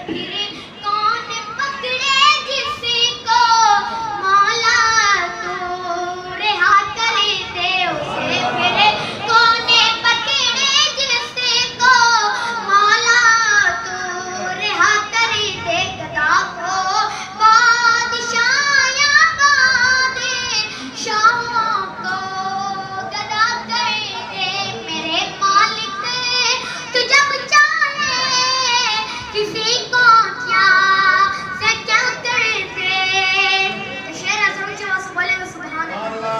फिर कौन पकड़े जिसको मौला तू रिहा कर दे उसे फिर कौन पकड़े जिसको मौला तू रिहा कर दे गदा को बादशाह बादशाहों को गदा कर दे मेरे मालिक तू जब चाहे किसी को क्या से क्या कर दे शेर आजम की आवाज बोलेंगे सुभान अल्लाह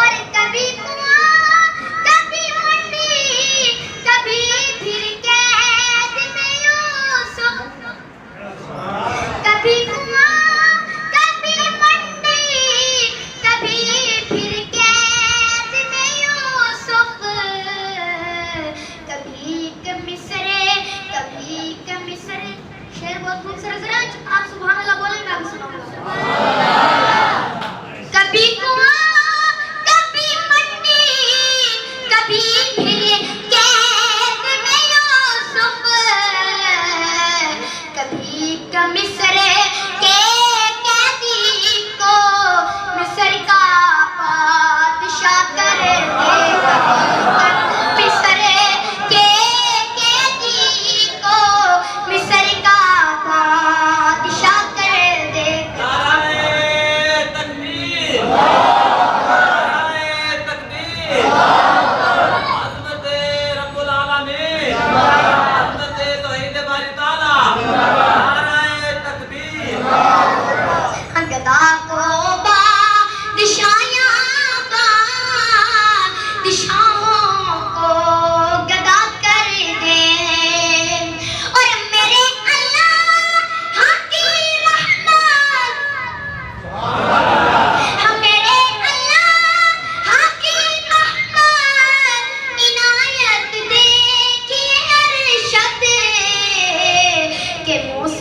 और कभी कुआं कभी मंडी कभी फिर कैद में यूसुफ कभी कुआं कभी मंडी कभी फिर कैद में यूसुफ कभी मिस्र शेर बहुत खूबसूरत जरा आप सुभान अल्लाह बोलेंगे आप सुनाऊंगा कभी कुआं कभी मंडी कभी फिर कैद में यूसुफ कभी मिस्र के कैदी को मिस्र का बादशाह कर दे मिस्र के कैदी को मिस्र का बादशाह कर दे नाराए तकबीर नाराए तकबीर अज़मत रब्बुल आलमीन अज़मत तौहीद बारी ताला नाराए तकबीर गदा को बादशाहों को गदा कर दे और मेरे अल्लाह की रहमत मेरे अल्लाह की रहमत इनायत देखिए अरशद के मुँह